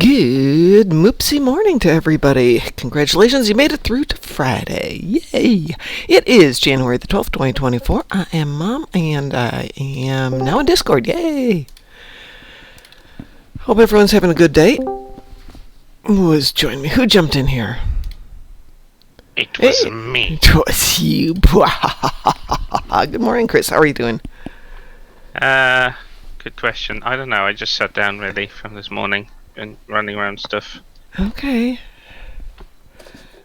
Good Moopsy morning to everybody. Congratulations, you made it through to Friday. Yay! It is January the 12th, 2024. I am Mom, and I am now in Discord. Yay! Hope everyone's having a good day. Who has joined me? Who jumped in here? It was me. It was you. Good morning, Chris. How are you doing? Good question. I don't know. I just sat down really from this morning and running around stuff. Okay.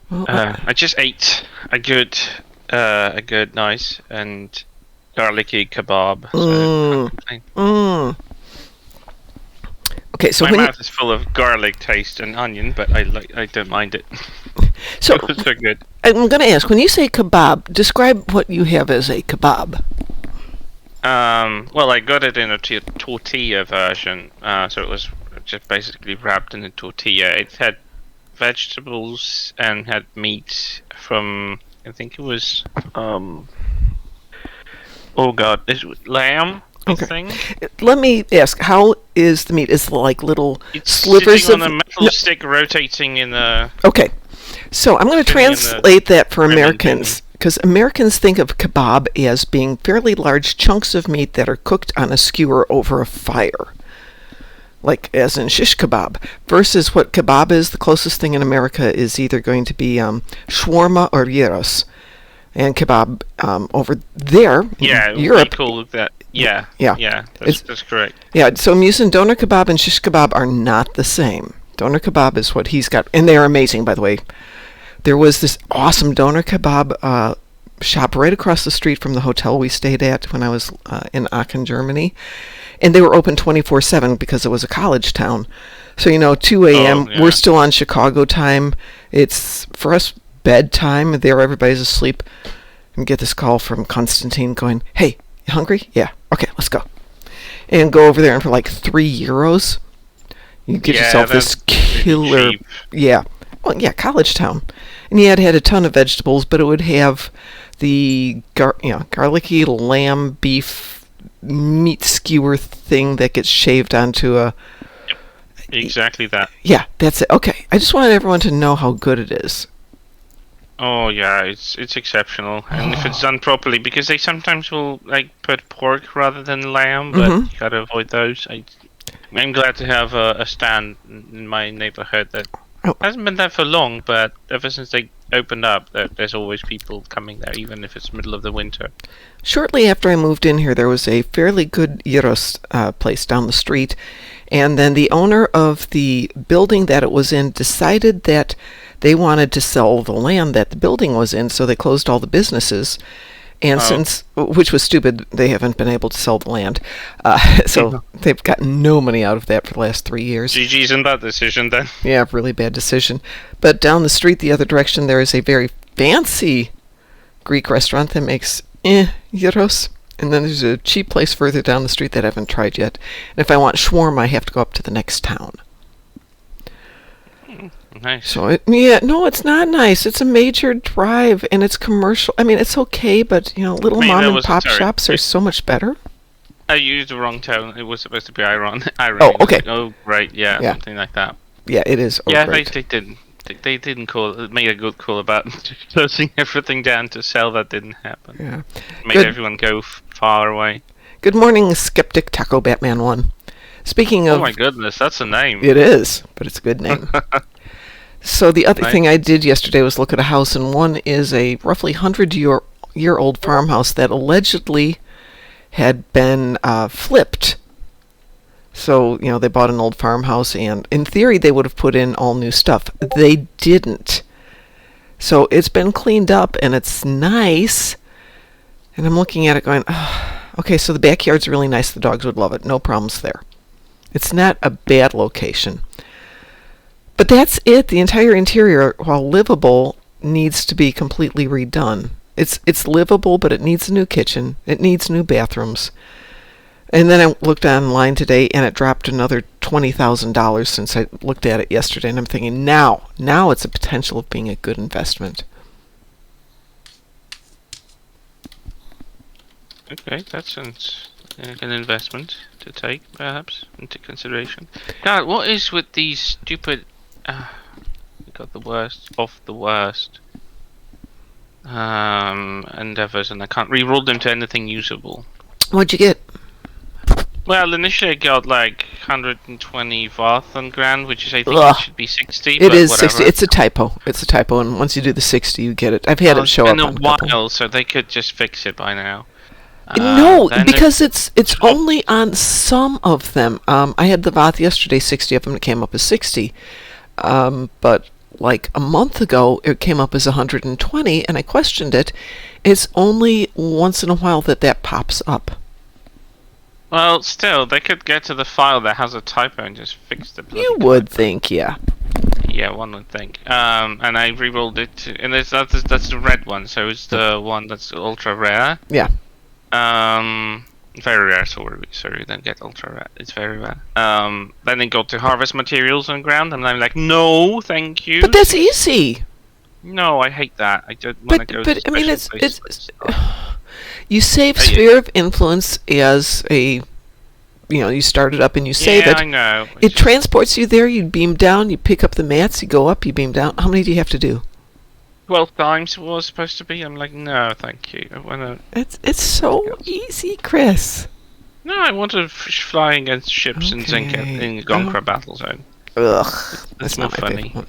Well, I just ate a good, nice and garlicky kebab. So I can't complain. Okay, so my mouth is full of garlic taste and onion, but I don't mind it. So It was so good. I'm going to ask, when you say kebab, describe what you have as a kebab. Well, I got it in a tortilla version, so it was just basically wrapped in a tortilla. It had vegetables and had meat from, I think it was, oh god, lamb, I think? Let me ask, how is the meat? Is it like little It's slivers sitting of... on a metal stick rotating in the... Okay, so I'm going to translate that for Americans, because Americans think of kebab as being fairly large chunks of meat that are cooked on a skewer over a fire, like as in shish kebab, versus what kebab is. The closest thing in America is either going to be shawarma or gyros, and kebab over there in Europe. We call that. Yeah, that's correct. Yeah, so I'm using doner kebab and shish kebab are not the same. Doner kebab is what he's got, and they're amazing, by the way. There was this awesome doner kebab shop right across the street from the hotel we stayed at when I was in Aachen, Germany. And they were open 24/7 because it was a college town. So, 2 a.m., we're still on Chicago time. It's, for us, bedtime. There, everybody's asleep. And get this call from Constantine going, "Hey, you hungry? Yeah. Okay, let's go." And go over there, and for like €3, you get yourself this killer... Cheap. Yeah. Well, yeah, college town. And it had a ton of vegetables, but it would have the garlicky lamb beef meat skewer thing that gets shaved onto a... Exactly that. Yeah, that's it. Okay, I just wanted everyone to know how good it is. Oh yeah, it's exceptional, and if it's done properly, because they sometimes will put pork rather than lamb, but you gotta avoid those. I'm glad to have a stand in my neighborhood that hasn't been there for long, but ever since they opened up, there's always people coming there, even if it's middle of the winter. Shortly after I moved in here, there was a fairly good gyros place down the street, and then the owner of the building that it was in decided that they wanted to sell the land that the building was in, so they closed all the businesses. And which was stupid, they haven't been able to sell the land. So they've gotten no money out of that for the last 3 years. GG's in that decision then. Yeah, really bad decision. But down the street, the other direction, there is a very fancy Greek restaurant that makes gyros. And then there's a cheap place further down the street that I haven't tried yet. And if I want shawarma, I have to go up to the next town. Nice. So, it's not nice. It's a major drive, and it's commercial. I mean, it's okay, but, little mom-and-pop shops are so much better. I used the wrong tone. It was supposed to be Iron. Oh, okay. Right, yeah, something like that. Yeah, it is. Right. They didn't. They didn't make a good call about closing everything down to sell. That didn't happen. Yeah. Made everyone go far away. Good morning, Skeptic Taco Batman 1. Speaking of... Oh my goodness, that's a name. It is, but it's a good name. So the other thing I did yesterday was look at a house, and one is a roughly 100-year-old farmhouse that allegedly had been flipped. So, they bought an old farmhouse, and in theory they would have put in all new stuff. They didn't. So it's been cleaned up, and it's nice. And I'm looking at it going, okay, so the backyard's really nice. The dogs would love it. No problems there. It's not a bad location. But that's it. The entire interior, while livable, needs to be completely redone. It's livable, but it needs a new kitchen. It needs new bathrooms. And then I looked online today, and it dropped another $20,000 since I looked at it yesterday. And I'm thinking, now it's a potential of being a good investment. Okay, that sounds like an investment to take, perhaps, into consideration. God, what is with these stupid... we got the worst of the worst endeavors, and I can't re-roll them to anything usable. What'd you get? Well, initially I got like 120 Varth on Grand, which is, I think Ugh. it should be 60, It but is whatever. 60. It's a typo. It's a typo, and once you do the 60, you get it. I've had it show up It's on been a a couple. while, so they could just fix it by now. No, Then because it's only on some of them. I had the Voth yesterday, 60 of them, it came up as 60. But like a month ago, it came up as 120, and I questioned it. It's only once in a while that pops up. Well, still, they could get to the file that has a typo and just fix the bloody You would typo. think, yeah. Yeah, one would think. And I re-rolled it, and that's the red one, so it's the one that's ultra rare. Yeah. Very rare, sorry, then get ultra rare. It's very rare. Then it got to harvest materials on ground, and I'm like, no, thank you. But that's easy. No, I hate that. I don't want to go to I mean, special places for stuff. You save Yeah. Sphere of Influence as a, you start it up and you save Yeah, it. I know. It transports you there, you beam down, you pick up the mats, you go up, you beam down. How many do you have to do? 12 times it was supposed to be. I'm like, no, thank you. I want to. It's so easy, Chris. No, I want to fly against ships in Gonkra battle zone. Ugh, that's more not my funny. favorite one.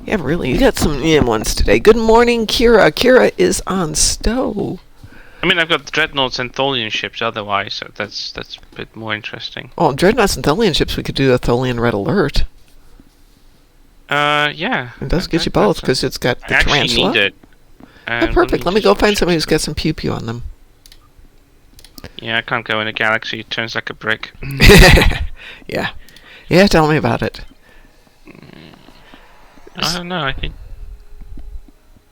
Yeah, really, you got some ones today. Good morning, Kira. Kira is on Stowe. I mean, I've got dreadnoughts and Tholian ships otherwise, so that's a bit more interesting. Oh, Dreadnoughts and Tholian ships, we could do a Tholian Red Alert. Yeah. It does get you both, because it's got the I actually tarantula. need it. Oh, perfect. Let me go find somebody who's got some pew-pew on them. Yeah, I can't go in a galaxy. It turns like a brick. Yeah. Yeah, tell me about it. I don't know. I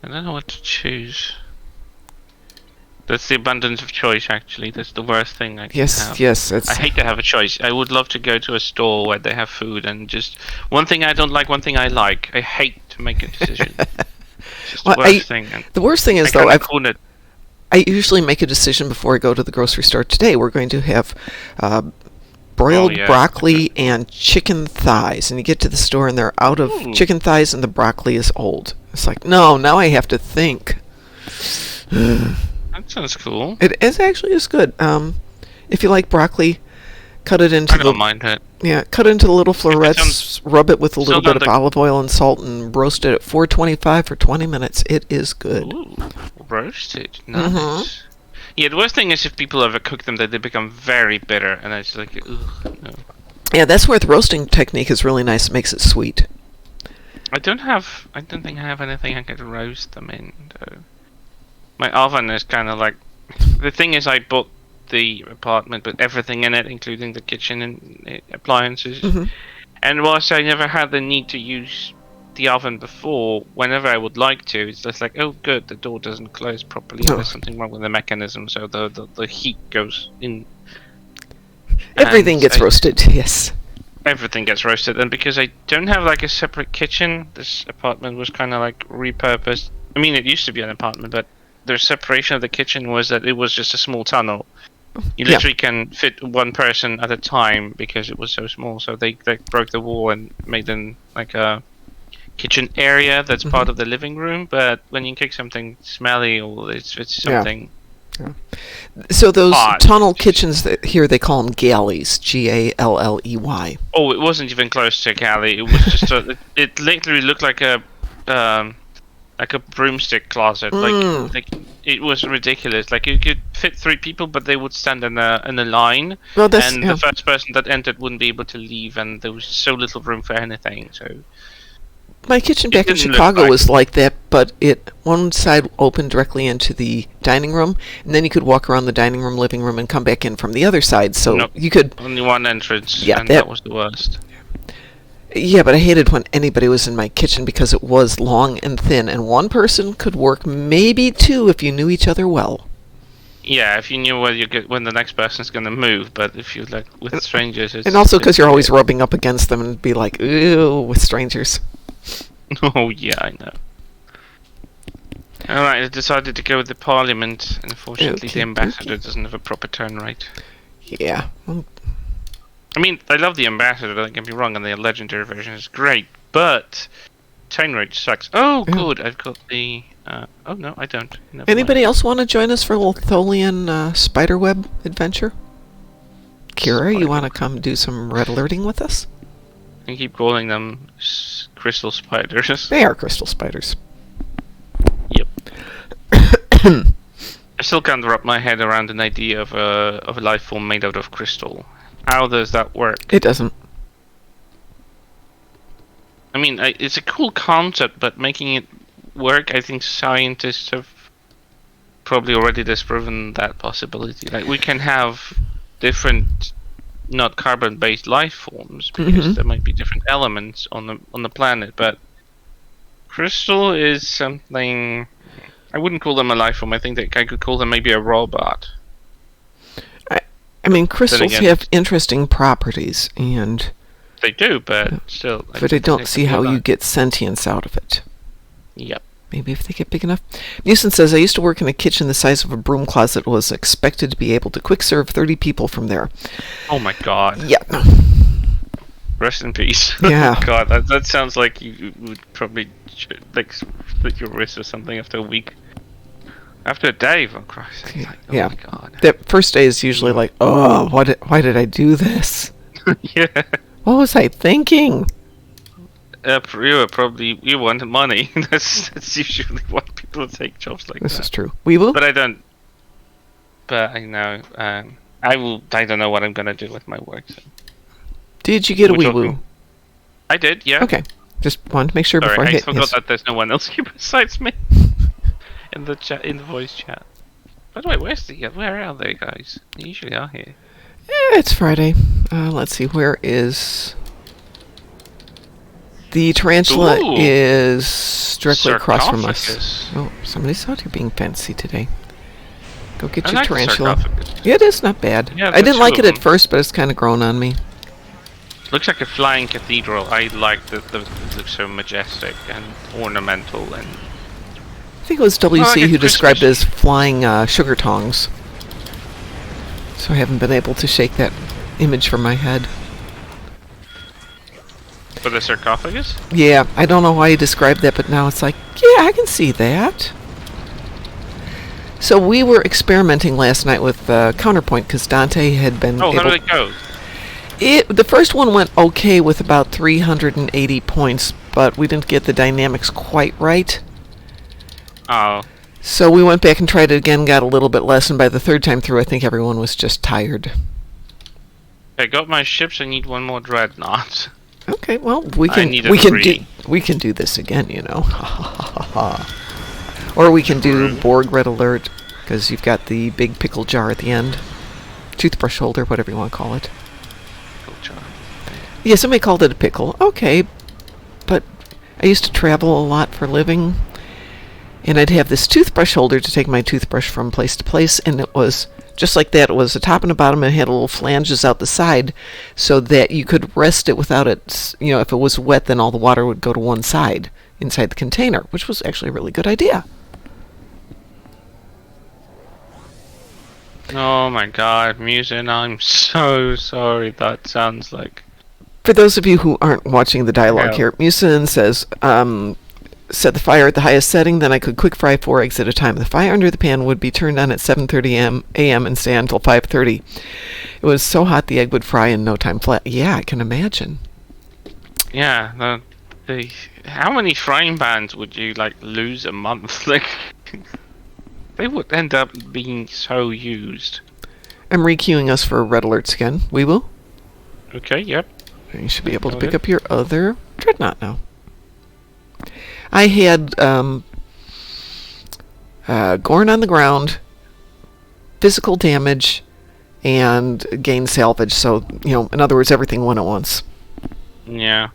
don't know what to choose. That's the abundance of choice, actually. That's the worst thing I can have. Yes. I hate to have a choice. I would love to go to a store where they have food and just... One thing I don't like, one thing I like. I hate to make a decision. It's just the worst thing. The worst thing is, though, I usually make a decision before I go to the grocery store. Today we're going to have broiled broccoli and chicken thighs. And you get to the store and they're out of chicken thighs and the broccoli is old. It's like, no, now I have to think. That sounds cool. It actually is good. If you like broccoli, cut it into I don't mind it. Yeah, cut it into little florets, rub it with a little bit of olive oil and salt, and roast it at 425 for 20 minutes. It is good. Ooh, roasted. Nice. Yeah, the worst thing is if people overcook them, that they become very bitter, and it's like, ugh, no. Yeah, that's where the roasting technique is really nice. It makes it sweet. I don't think I have anything I could roast them in, though. My oven is kind of like... The thing is, I bought the apartment with everything in it, including the kitchen and appliances. And whilst I never had the need to use the oven before, whenever I would like to, it's just like, oh good, the door doesn't close properly. There's something wrong with the mechanism, so the heat goes in. Everything gets roasted, yes. Everything gets roasted, and because I don't have like a separate kitchen, this apartment was kind of like repurposed. I mean, it used to be an apartment, but the separation of the kitchen was that it was just a small tunnel. You literally can fit one person at a time because it was so small. So they broke the wall and made them like a kitchen area that's part of the living room. But when you cook something smelly or it's something... Yeah. So those tunnel kitchens, here they call them galleys, Galley. Oh, it wasn't even close to a galley. It was just it literally looked like a broomstick closet. Like it was ridiculous. Like you could fit 3 people, but they would stand in a line, and the first person that entered wouldn't be able to leave, and there was so little room for anything. So my kitchen back in Chicago was like that, but one side opened directly into the dining room, and then you could walk around the dining room, living room, and come back in from the other side. So you could only one entrance, and that was the worst. Yeah, but I hated when anybody was in my kitchen because it was long and thin, and one person could work, maybe 2 if you knew each other well. Yeah, if you knew when the next person's going to move, but if you like with strangers, and also because you're always rubbing up against them and be like, ew, with strangers. Oh yeah, I know. Alright, I decided to go with the parliament. Unfortunately, the ambassador doesn't have a proper turn right. Yeah. Well, I mean, I love the Ambassador, don't get me wrong, and the Legendary version is great, but turn rate sucks. Oh, yeah. good, I've got the... oh, no, I don't. Never Anybody mind. else want to join us for a little Tholian spiderweb adventure? Kira, you want to come do some red alerting with us? I keep calling them crystal spiders. They are crystal spiders. Yep. I still can't wrap my head around an idea of a life form made out of crystal. How does that work? It doesn't. I mean, it's a cool concept, but making it work, I think scientists have probably already disproven that possibility. Like, we can have different, not carbon-based life forms because there might be different elements on the planet, but crystal is something. I wouldn't call them a life form. I think that I could call them maybe a robot. I mean, crystals again, have interesting properties, and they do, but still. but I don't see how you get sentience out of it. Yep. Maybe if they get big enough. Newson says, I used to work in a kitchen the size of a broom closet, was expected to be able to quick serve 30 people from there. Oh my god. Yeah. Rest in peace. Yeah. God, that sounds like you would probably like split your wrist or something after a week. After a day, for Christ's sake. Like, oh yeah. my god. The first day is usually like, oh, why did I do this? Yeah. What was I thinking? You wanted money. That's usually why people take jobs like This that. is true. We will. But I don't. But I know. I will. I don't know what I'm gonna do with my work. So. Did you get a wee woo? I did. Yeah. Okay. Just wanted to make sure before I I hit. forgot Yes. that there's no one else here besides me in the chat, in the voice chat. By the way, where are they, guys? They usually are here. It's Friday. Let's see. Where is the tarantula? Ooh. Is directly across from us. Sarcophagus. Oh, somebody's out here being fancy today. Go get I your like the tarantula. sarcophagus. Yeah, it is not bad. Yeah, I didn't two like of it at them. first, but it's kind of grown on me. Looks like a flying cathedral. I like that it looks so majestic and ornamental and. I think it was WC like a who described it Christmas- as flying sugar tongs. So I haven't been able to shake that image from my head. For the sarcophagus? Yeah, I don't know why he described that, but now it's like, yeah, I can see that. So we were experimenting last night with Counterpoint because Dante had been Oh, how able... did it go? The first one went okay with about 380 points, but we didn't get the dynamics quite right. Oh. So we went back and tried it again, got a little bit less, and by the third time through, I think everyone was just tired. I got my ships. I need one more dreadnought. Okay, well, we I can need a we can three. do this again, you know. Or we can do True. Borg Red Alert because you've got the big pickle jar at the end, toothbrush holder, whatever you want to call it. Yeah, somebody called it a pickle. Okay, but I used to travel a lot for a living, and I'd have this toothbrush holder to take my toothbrush from place to place, and it was just like that. It was a top and a bottom, and it had little flanges out the side so that you could rest it without it, you know, if it was wet, then all the water would go to one side inside the container, which was actually a really good idea. Oh my god, Musin, I'm so sorry. That sounds like. For those of you who aren't watching the dialogue Yeah. here, Musin says, set the fire at the highest setting, then I could quick fry 4 eggs at a time. The fire under the pan would be turned on at 7:30 a.m. and stay on until 5:30. It was so hot the egg would fry in no time flat. Yeah, I can imagine. Yeah, how many frying pans would you like lose a month? Like, they would end up being so used. I'm requeuing us for red alerts again. We will. Okay, yep. You should be able to Noted. pick up your other dreadnought now. I had Gorn on the ground, physical damage, and gain salvage. So, you know, in other words, everything went at once. Yeah.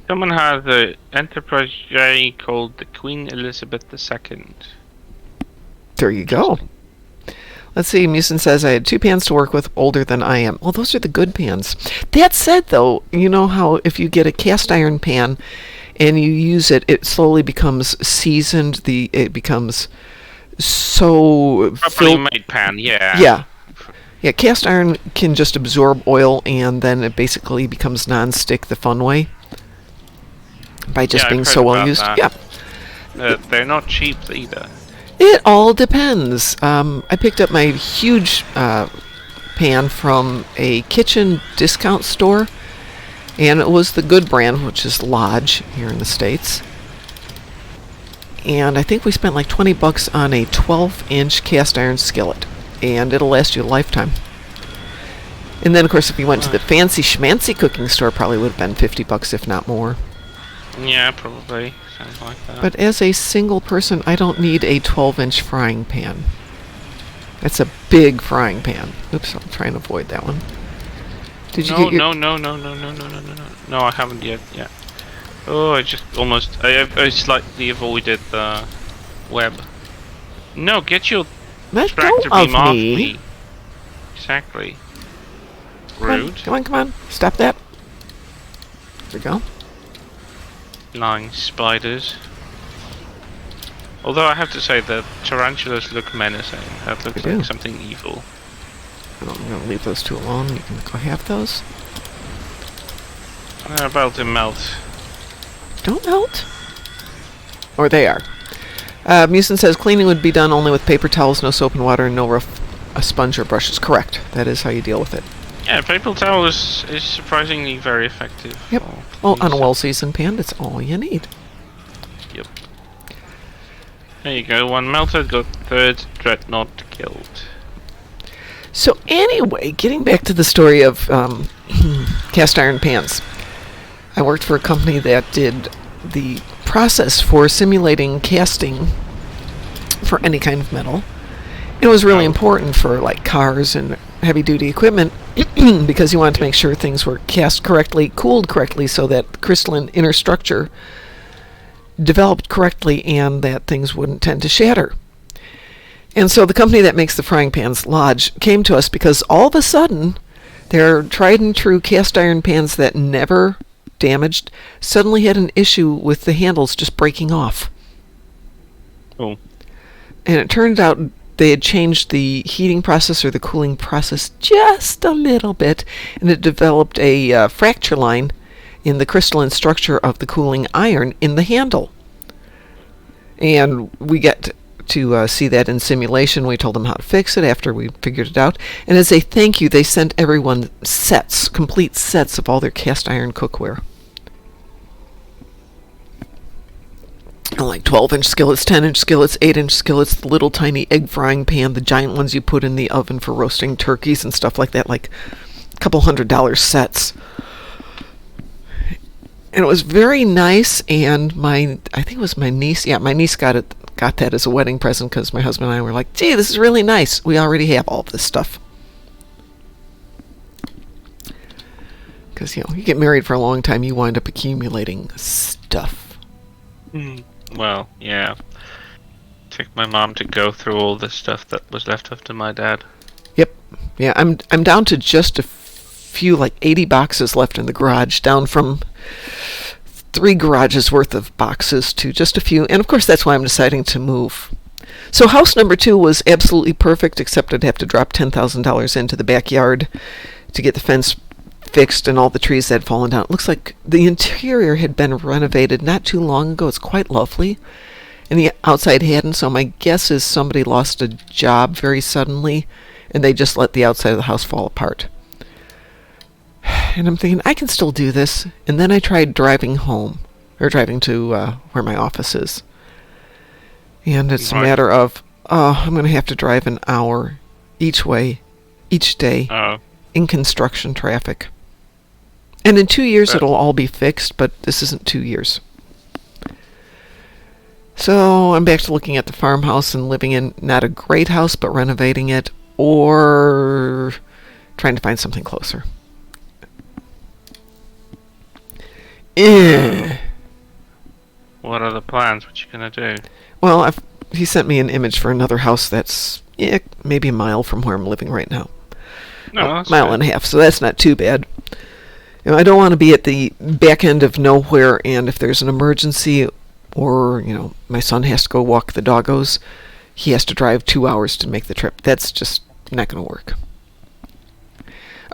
Someone has an Enterprise J called the Queen Elizabeth II. There you go. Let's see, Musin says, I had 2 pans to work with older than I am. Well, those are the good pans. That said, though, you know how if you get a cast iron pan and you use it, it slowly becomes seasoned. It becomes so Properly made pan, yeah. Yeah. Yeah, cast iron can just absorb oil, and then it basically becomes non-stick the fun way by just Yeah, being I've so heard well about used. that. Yeah, They're not cheap either. it all depends. I picked up my huge pan from a kitchen discount store, and it was the good brand, which is Lodge here in the States. And I think we spent like $20 on a 12-inch cast iron skillet, and it'll last you a lifetime. And then, of course, if you went to the fancy schmancy cooking store, probably would have been $50, if not more. Yeah, probably. Sounds like that. But as a single person, I don't need a 12-inch frying pan. That's a big frying pan. Oops, I'll try and avoid that one. Did you get your... No. No, I haven't yet. Yeah. Oh, I just almost... I slightly avoided the web. No, get your Let tractor go beam of off me. me. Exactly. Come on, Rude. come on. Stop that. There we go. Lying spiders. Although I have to say that tarantulas look menacing. That looks They do. like something evil. I'm going to leave those two alone. You can go have those. They're about to melt. Don't melt. Or they are. Musin says cleaning would be done only with paper towels, no soap and water, and no rough a sponge or brushes. Correct. That is how you deal with it. Yeah, paper towel is surprisingly very effective. Yep. Well, on a well-seasoned pan, that's all you need. Yep. There you go. One melted, got third dreadnought killed. So anyway, getting back to the story of cast iron pans. I worked for a company that did the process for simulating casting for any kind of metal. It was really important for like cars and heavy duty equipment because you wanted to make sure things were cast correctly, cooled correctly, so that the crystalline inner structure developed correctly and that things wouldn't tend to shatter. And so the company that makes the frying pans, Lodge, came to us because all of a sudden their tried and true cast iron pans that never damaged suddenly had an issue with the handles just breaking off. Oh. And it turned out they had changed the heating process or the cooling process just a little bit, and it developed a fracture line in the crystalline structure of the cooling iron in the handle. And we got to see that in simulation. We told them how to fix it after we figured it out. And as a thank you, they sent everyone sets, complete sets of all their cast iron cookware. Like 12-inch skillets, 10-inch skillets, 8-inch skillets, the little tiny egg frying pan, the giant ones you put in the oven for roasting turkeys and stuff like that, like a couple $100 sets. And it was very nice, and I think it was my niece, my niece got that as a wedding present because my husband and I were like, gee, this is really nice. We already have all of this stuff. Because, you get married for a long time, you wind up accumulating stuff. Well, yeah. Took my mom to go through all the stuff that was left after my dad. Yep. Yeah, I'm down to just a few, like 80 boxes left in the garage, down from 3 garages worth of boxes to just a few. And of course, that's why I'm deciding to move. So house number 2 was absolutely perfect, except I'd have to drop $10,000 into the backyard to get the fence fixed and all the trees that had fallen down. It looks like the interior had been renovated not too long ago. It's quite lovely. And the outside hadn't, so my guess is somebody lost a job very suddenly, and they just let the outside of the house fall apart. And I'm thinking, I can still do this. And then I tried driving home, or driving to where my office is. And it's a matter of, I'm going to have to drive an hour each way, each day, in construction traffic. And in 2 years, it'll all be fixed, but this isn't 2 years. So I'm back to looking at the farmhouse and living in not a great house, but renovating it, or trying to find something closer. What are the plans? What you gonna do? Well, he sent me an image for another house that's maybe a mile from where I'm living right now. No, that's mile good. and a half, so that's not too bad. I don't want to be at the back end of nowhere, and if there's an emergency or, my son has to go walk the doggos, he has to drive 2 hours to make the trip. That's just not going to work.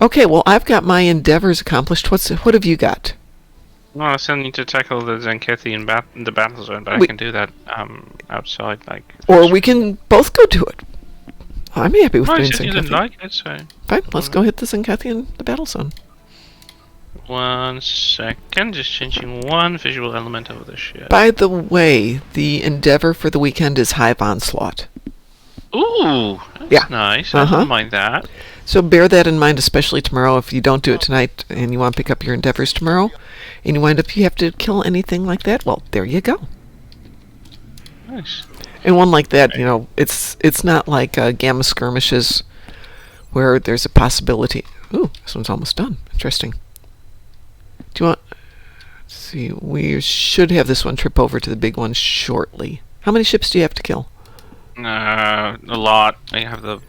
Okay, well, I've got my endeavors accomplished. What have you got? Well, I still need to tackle the Zenkethi in the battle zone, but I We, can do that outside, like. or we can both go do it. I'm happy with No, I doing said you didn't Zenkethi. like it, so. Fine, let's go hit the Zenkethi in the battle zone. 1 second, just changing one visual element of the ship. By the way, the endeavor for the weekend is Hive Onslaught. Ooh, that's Yeah. nice. I don't mind that. So bear that in mind, especially tomorrow. If you don't do it tonight and you want to pick up your endeavors tomorrow, and you have to kill anything like that, well, there you go. Nice. And one like that, it's not like Gamma Skirmishes where there's a possibility. Ooh, this one's almost done. Interesting. Do you want... Let's see, we should have this one trip over to the big one shortly. How many ships do you have to kill? A lot. I have the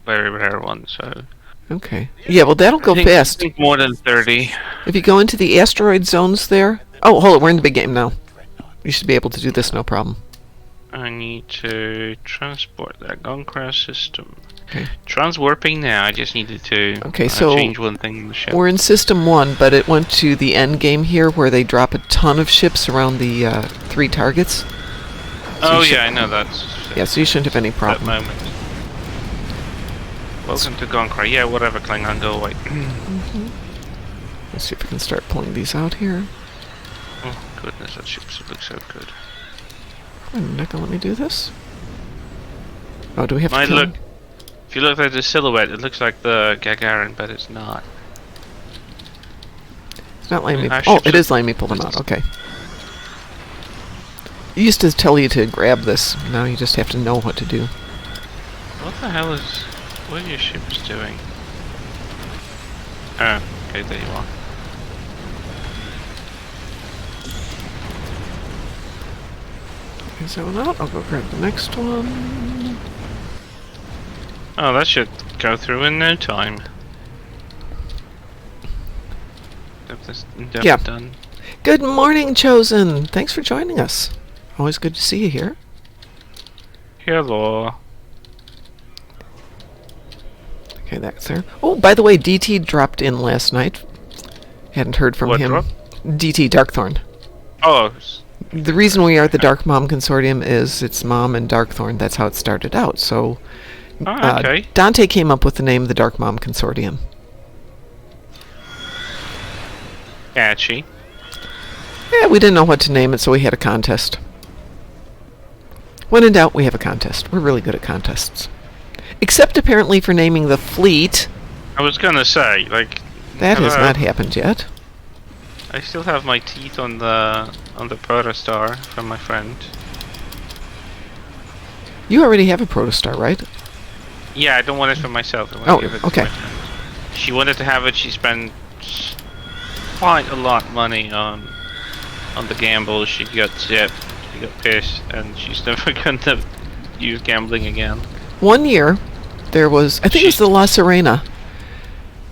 very rare one, so. Okay. Yeah, well, that'll go fast. I think more than 30. If you go into the asteroid zones there... Oh, hold it, we're in the big game now. You should be able to do this, no problem. I need to transport that Gunkrest system. Okay. Transwarping now, I just needed to change one thing in the ship. We're in System 1, but it went to the end game here where they drop a ton of ships around the 3 targets. So yeah, I know that. Yeah, so you shouldn't have any problem. That moment. Welcome to Gunkrest. Yeah, whatever, Klingon, go away. Let's see if we can start pulling these out here. Oh, goodness, that ship looks so good. You're not going to let me do this? Oh, do we have to kill him? If you look at the silhouette, it looks like the Gagarin, but it's not. It's not letting me... Oh, it is letting me pull them out. Okay. It used to tell you to grab this. Now you just have to know what to do. What the hell is... What are your ships doing? Oh, okay, there you are. Is that one out? I'll go grab the next one. Oh, that should go through in no time. Yeah. Done. Good morning, Chosen. Thanks for joining us. Always good to see you here. Hello. Okay, that's there. Oh, by the way, DT dropped in last night. Hadn't heard from him. What? DT Darkthorn. Oh. The reason we are the Dark Mom Consortium is it's Mom and Darkthorn. That's how it started out. So, okay. Dante came up with the name the Dark Mom Consortium. Catchy. Yeah, we didn't know what to name it, so we had a contest. When in doubt, we have a contest. We're really good at contests. Except apparently for naming the fleet. I was gonna say, like... That has not happened yet. I still have my teeth on the Protostar from my friend. You already have a Protostar, right? Yeah, I don't want it for myself. I want to give it okay. to my friend. She wanted to have it. She spent quite a lot of money on the gamble. She got zipped. She got pissed, and she's never gonna use gambling again. 1 year, there was... I think it was the La Serena.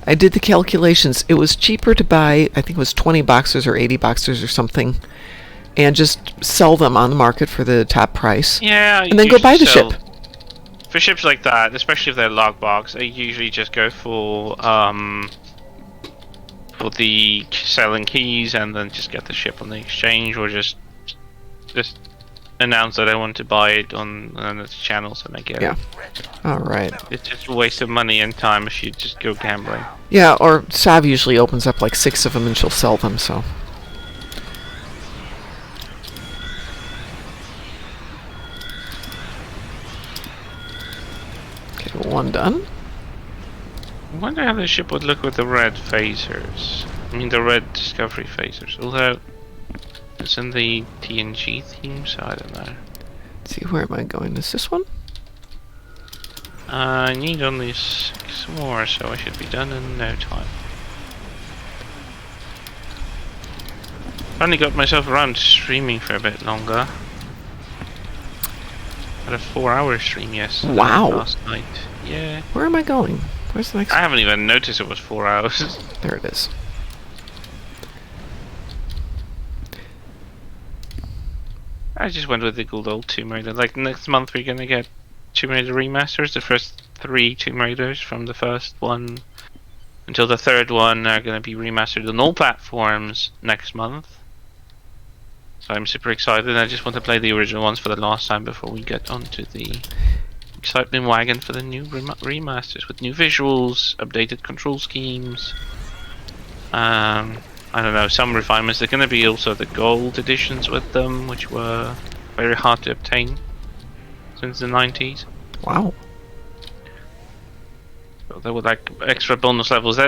I did the calculations. It was cheaper to buy, I think it was 20 boxers or 80 boxers or something, and just sell them on the market for the top price. Yeah, and then go buy the ship. For ships like that, especially if they're logbox, I usually just go for the selling keys and then just get the ship on the exchange, or just announce that I want to buy it on the channels and I get it. All right. It's just a waste of money and time if you just go gambling. Yeah, or Sav usually opens up like 6 of them and she'll sell them, so... Okay, 1 done. I wonder how the ship would look with the red phasers. I mean the red discovery phasers. Although it's in the TNG theme, so I don't know. Let's see, where am I going? Is this one? I need only 6 more, so I should be done in no time. Finally got myself around to streaming for a bit longer. Had a 4-hour stream yesterday. Wow. Last night. Yeah. Where am I going? Where's the next I haven't even noticed it was 4 hours. There it is. I just went with the good old Tomb Raider. Like next month we're gonna get Tomb Raider remasters. The first 3 Tomb Raiders from the first one until the third one are going to be remastered on all platforms next month. So I'm super excited. I just want to play the original ones for the last time before we get onto the excitement wagon for the new remasters with new visuals, updated control schemes. I don't know, some refinements. There's going to be also the gold editions with them, which were very hard to obtain since the 90s. Wow. So there were like extra bonus levels.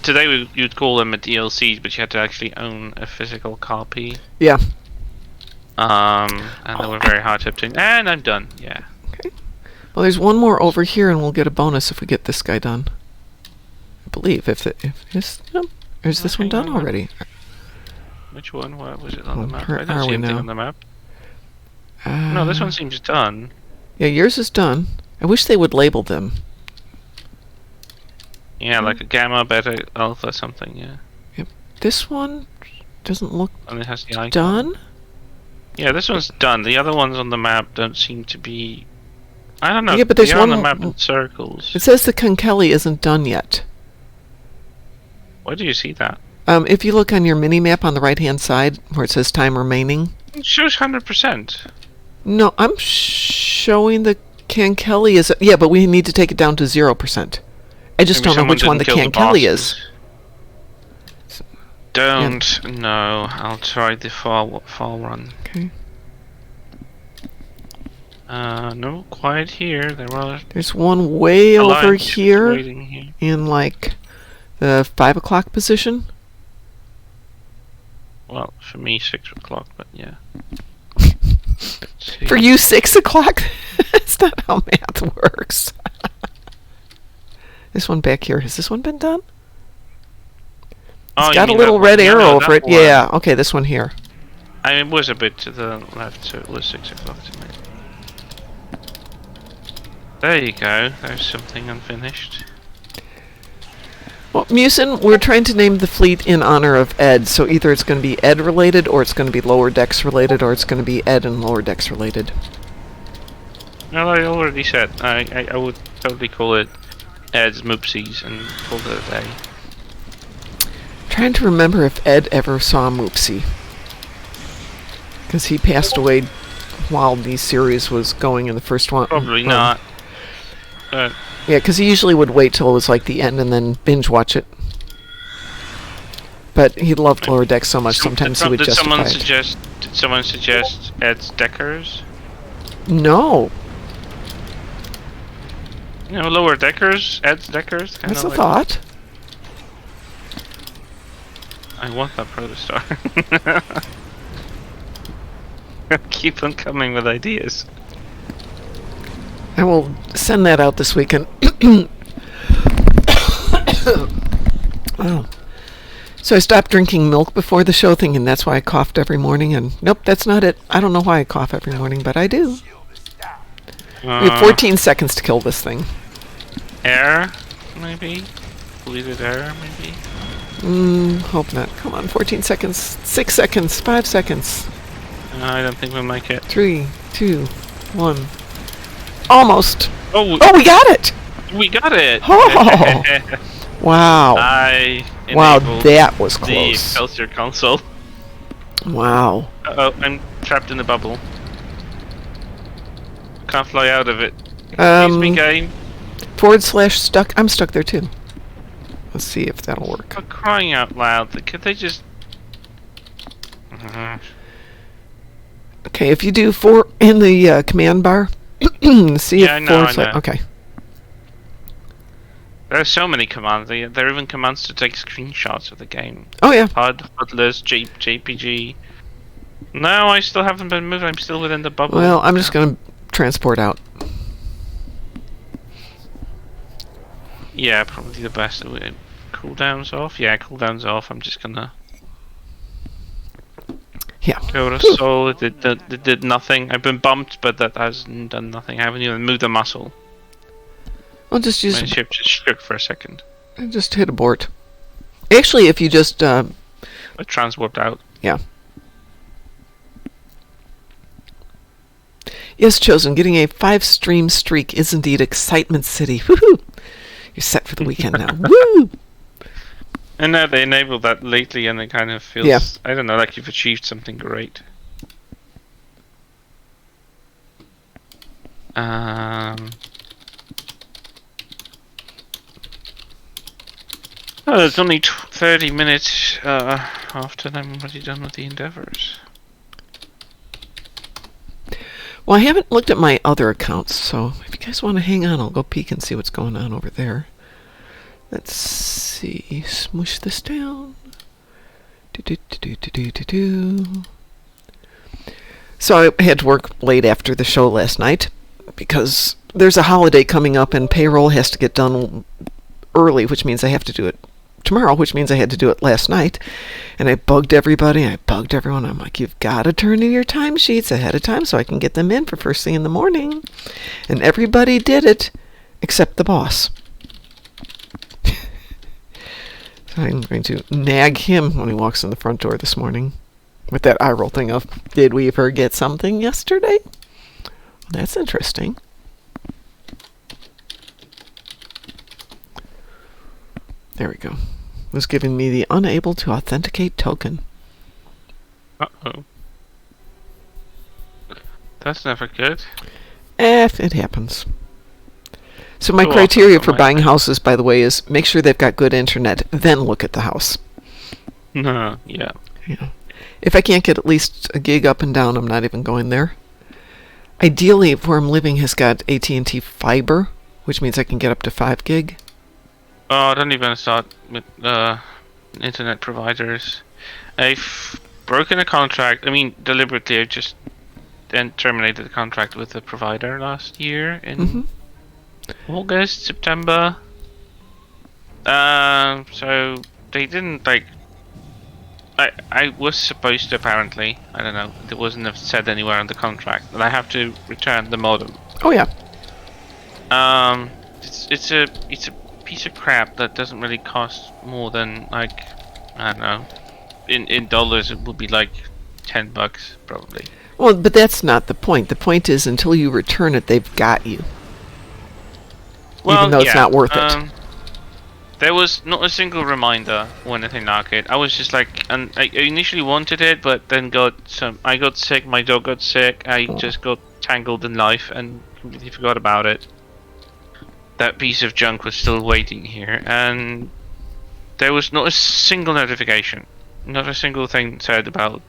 Today you'd call them a DLC, but you had to actually own a physical copy. Yeah. And they were very hard to obtain. And I'm done. Yeah. Okay. Well, there's one more over here, and we'll get a bonus if we get this guy done. I believe if this or is this one done already? Which one? What was it on the map? I Are don't see we anything now? on the map. No, this one seems done. Yeah, yours is done. I wish they would label them. Yeah, like a gamma, beta, alpha, something. Yeah. Yep. This one doesn't look And it has the icon. done. Yeah, this one's done. The other ones on the map don't seem to be. I don't know. Yeah, but there's they're one on the map in circles. It says the Kelly isn't done yet. Where do you see that? If you look on your mini map on the right hand side where it says time remaining. It shows 100%. No, I'm showing the Kelly is yeah, but we need to take it down to 0%. I just Maybe don't know which one the someone didn't kill Kelly bosses. is. Don't know. I'll try the fall run. Okay. No, quiet here. There's one way over waiting here. in like the 5 o'clock position. Well, for me 6 o'clock, but yeah. For you 6 o'clock? That's not how math works. This one back here, has this one been done? It's got a little red arrow over it. Yeah, okay, this one here. I mean, it was a bit to the left, so it was 6 o'clock to me. There you go. There's something unfinished. Well, Musin, we're trying to name the fleet in honor of Ed, so either it's going to be Ed related, or it's going to be Lower Decks related, or it's going to be Ed and Lower Decks related. No, I already said. I would totally call it Ed's Moopsies and call it a day. Trying to remember if Ed ever saw Moopsy. Because he passed away while the series was going in the first one. Probably not. Yeah, because he usually would wait till it was like the end and then binge watch it. But he loved Lower Decks so much, sometimes he would justify it. Did someone suggest Ed's Deckers? No. You know, Lower Deckers, Ed's Deckers. That's a thought. I want that protostar. Keep on coming with ideas. I will send that out this weekend. Wow. So I stopped drinking milk before the show thinking that's why I coughed every morning, and nope, that's not it. I don't know why I cough every morning, but I do. We have 14 seconds to kill this thing. Air, maybe? Bleeded air, maybe? Hope not. Come on, 14 seconds. 6 seconds. 5 seconds. I don't think we'll make it. 3, 2, 1. Almost. Oh, we got it! We got it! Oh! Wow. Wow, that was the close. Excelsior console. Wow. Uh-oh, I'm trapped in the bubble. Can't fly out of it. Excuse me, game. / stuck. I'm stuck there too. Let's see if that'll work. For crying out loud, could they just... Okay, if you do 4 in the command bar, see Yeah, if I know. Okay. There are so many commands. There are even commands to take screenshots of the game. Oh yeah. HUD, HUDless, JPG. No, I still haven't been moved. I'm still within the bubble. Well, I'm just gonna transport out. Yeah, probably the best. Cooldown's off? Yeah, cooldown's off. I'm just gonna... Yeah. Go to soul. It did nothing. I've been bumped, but that hasn't done nothing. I haven't even moved a muscle. I'll just use... My ship just shook for a second. Just hit abort. Actually, if you just... It transwarped out. Yeah. Yes, Chosen, getting a 5-stream streak is indeed excitement city. Woohoo! You're set for the weekend now. Woo! And now they enabled that lately, and it kind of feels, Yeah. I don't know, like you've achieved something great. Oh, it's only 30 minutes after I'm already done with the endeavors. Well, I haven't looked at my other accounts, so if you guys want to hang on, I'll go peek and see what's going on over there. Let's see. Smoosh this down. Do. So I had to work late after the show last night because there's a holiday coming up and payroll has to get done early, which means I have to do it tomorrow, which means I had to do it last night. And I bugged everybody. I bugged everyone. I'm like, you've got to turn in your timesheets ahead of time so I can get them in for first thing in the morning. And everybody did it except the boss. So I'm going to nag him when he walks in the front door this morning with that eye roll thing of, did we forget something yesterday? That's interesting. There we go. It was giving me the unable to authenticate token. Uh-oh. That's never good. It happens. So my So criteria often for on my buying thing. houses, by the way, is make sure they've got good internet, then look at the house. Yeah. Yeah. If I can't get at least a gig up and down, I'm not even going there. Ideally, where I'm living has got AT&T fiber, which means I can get up to 5 gig. Oh, don't even start with internet providers. I've broken a contract. I mean, deliberately, I just then terminated the contract with the provider last year in August, September. So they didn't like. I was supposed to, apparently. I don't know. It wasn't said anywhere on the contract that I have to return the modem. Oh yeah. It's a piece of crap that doesn't really cost more than, like, I don't know, in dollars it would be like $10 probably. Well, but that's not the point. The point is until you return it, they've got you. Well, even though it's not worth it. There was not a single reminder or anything like it. I was just like, and I initially wanted it, but then I got sick, my dog got sick, I just got tangled in life and completely forgot about it. That piece of junk was still waiting here, and there was not a single notification, not a single thing said about,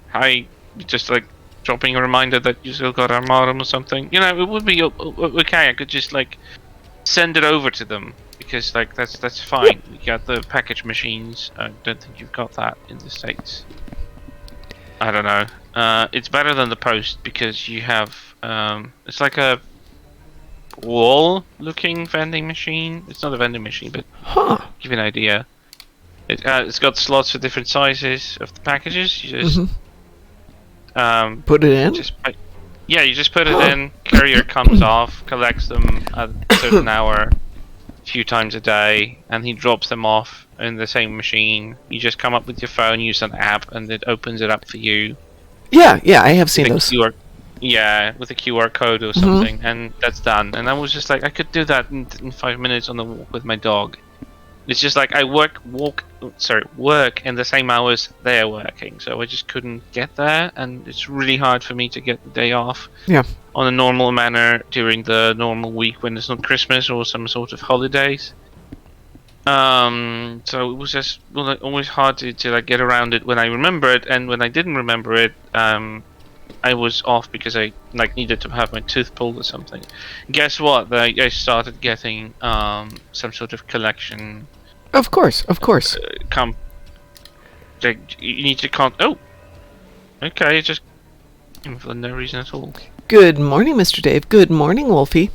hi, just like dropping a reminder that you still got our modem or something. It would be okay. I could just like send it over to them because like that's fine. We got the package machines. I don't think you've got that in the States. I don't know. It's better than the post because you have it's like a wall-looking vending machine. It's not a vending machine, but give you an idea. It's got slots for different sizes of the packages. You just put it in. You just put it in. Courier comes off, collects them at a certain hour, a few times a day, and he drops them off in the same machine. You just come up with your phone, use an app, and it opens it up for you. Yeah, I have seen those. With a QR code or something, and that's done. And I was just like, I could do that in 5 minutes on the walk with my dog. It's just like I work in the same hours they're working, so I just couldn't get there, and it's really hard for me to get the day off. Yeah. On a normal manner during the normal week when it's not Christmas or some sort of holidays. So it was just always hard to like get around it when I remember it, and when I didn't remember it, I was off because I like needed to have my tooth pulled or something. Guess what? I started getting some sort of collection. Of course. Like you need to Oh, okay, just for no reason at all. Good morning, Mr. Dave. Good morning, Wolfie.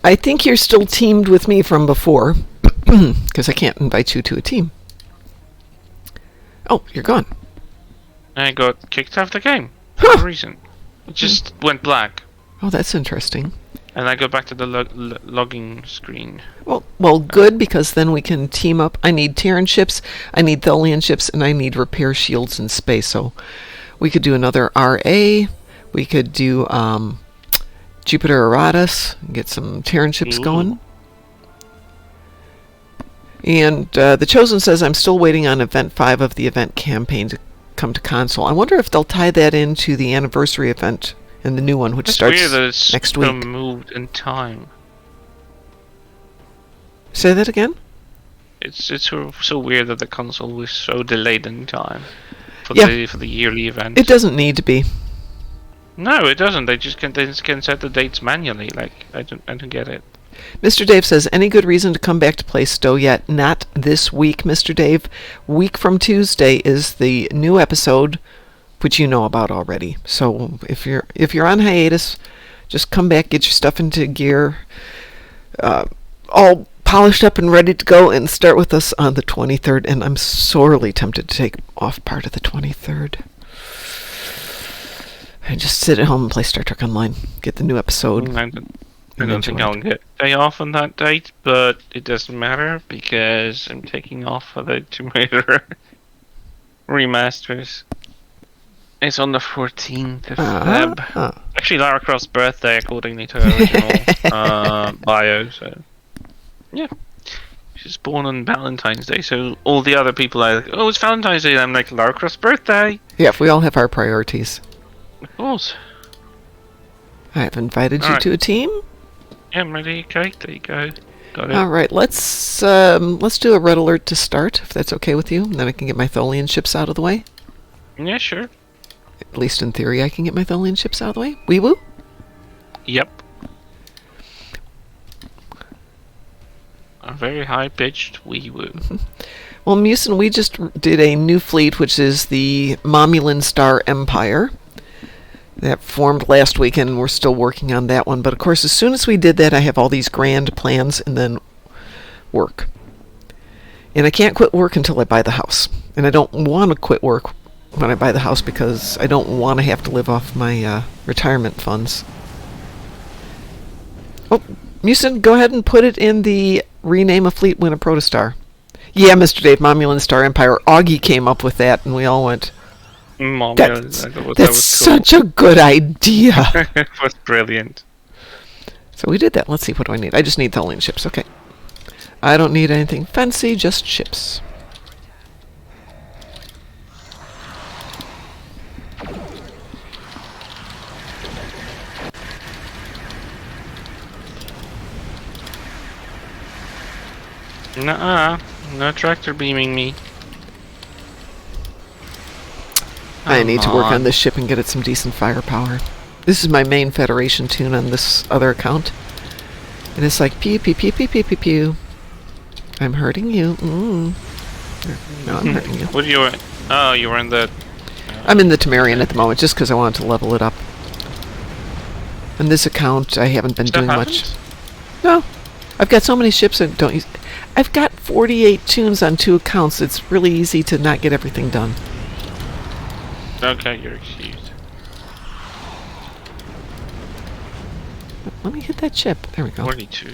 I think you're still teamed with me from before, because I can't invite you to a team. Oh, you're gone. I got kicked out of the game for no reason. It just went black. Oh, that's interesting. And I go back to the logging screen. Well, good, because then we can team up. I need Terran ships, I need Tholian ships, and I need repair shields in space. So we could do another RA We could do Jupiter Eratus, get some Terran ships going. And The Chosen says, I'm still waiting on Event 5 of the event campaign to come to console. I wonder if they'll tie that into the anniversary event and the new one, which starts weird that it's next week. Moved in time. Say that again? It's so weird that the console was so delayed in time for the yearly event. It doesn't need to be. No, it doesn't. They just can set the dates manually. Like I don't get it. Mr. Dave says, any good reason to come back to play Stowe yet? Not this week, Mr. Dave. Week from Tuesday is the new episode, which you know about already. So if you're on hiatus, just come back, get your stuff into gear, all polished up and ready to go, and start with us on the 23rd. And I'm sorely tempted to take off part of the 23rd. And just sit at home and play Star Trek Online. Get the new episode. I don't think I'll get a day off on that date, but it doesn't matter because I'm taking off for the Tomb Raider remasters. It's on the 14th of Feb. Actually, Lara Croft's birthday, according to her original bio. So, yeah. She's born on Valentine's Day, so all the other people are like, oh, it's Valentine's Day, and I'm like, Lara Croft's birthday. Yeah, we all have our priorities. Of course. I've invited you to a team. Yeah, I'm ready. Okay, there you go. Got it. All right, let's do a red alert to start, if that's okay with you. And then I can get my Tholian ships out of the way. Yeah, sure. At least in theory, I can get my Tholian ships out of the way. Wee woo. Yep. A very high-pitched wee woo. Well, Musin, we just did a new fleet, which is the Momulan Star Empire. That formed last week, and we're still working on that one. But of course, as soon as we did that, I have all these grand plans and then work. And I can't quit work until I buy the house. And I don't want to quit work when I buy the house because I don't want to have to live off my retirement funds. Oh, Musin, go ahead and put it in the rename a fleet, win a protostar. Yeah, Mr. Dave, Momulan Star Empire. Augie came up with that, and we all went, that's such a good idea. It was brilliant. So we did that. Let's see, what do I need? I just need Tholian ships. Okay. I don't need anything fancy, just ships. Nuh-uh. No tractor beaming me. I need to work on this ship and get it some decent firepower. This is my main Federation tune on this other account. And it's like, pew, pew, pew, pew, pew, pew, pew. I'm hurting you. No, I'm hurting you. What are you in? Oh, you were in the... I'm in the Temerian at the moment, just because I wanted to level it up. On this account, I haven't been doing much. No. I've got so many ships I don't use. I've got 48 tunes on 2 accounts. It's really easy to not get everything done. Okay, you're excused. Let me hit that ship. There we go. 42.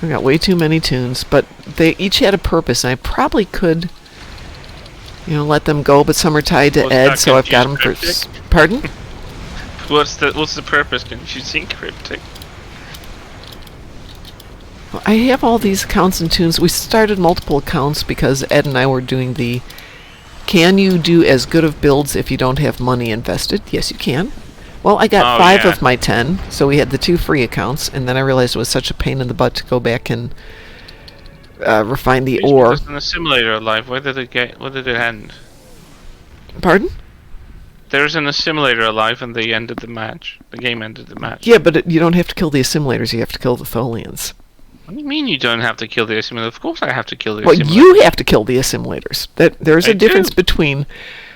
I've got way too many tunes, but they each had a purpose, and I probably could, let them go, but some are tied to Ed, so I've got them for... Pardon? What's the purpose? Can you see cryptic? Well, I have all these accounts and tunes. We started multiple accounts because Ed and I were doing the... Can you do as good of builds if you don't have money invested? Yes, you can. Well, I got 5 of my 10, so we had the 2 free accounts, and then I realized it was such a pain in the butt to go back and refine the ore. In the simulator live, where did it end? Pardon? There's an assimilator alive, and they ended the match. The game ended the match. Yeah, but you don't have to kill the assimilators, you have to kill the Tholians. What do you mean you don't have to kill the assimilator? Of course I have to kill the assimilator. Well, you have to kill the assimilators. There's a difference between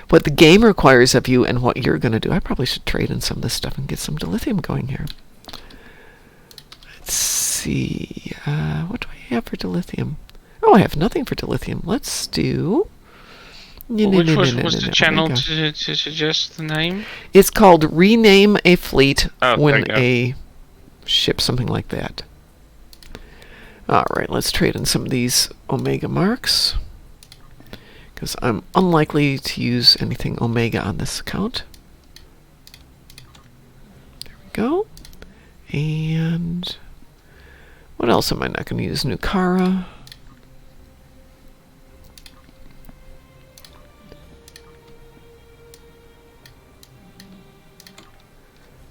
what the game requires of you and what you're going to do. I probably should trade in some of this stuff and get some dilithium going here. Let's see. What do I have for dilithium? Oh, I have nothing for dilithium. Let's do... Which was the channel to suggest the name? It's called Rename a Fleet, Win a Ship, something like that. Alright, let's trade in some of these Omega marks, because I'm unlikely to use anything Omega on this account. Go. And what else am I not going to use? Nukara.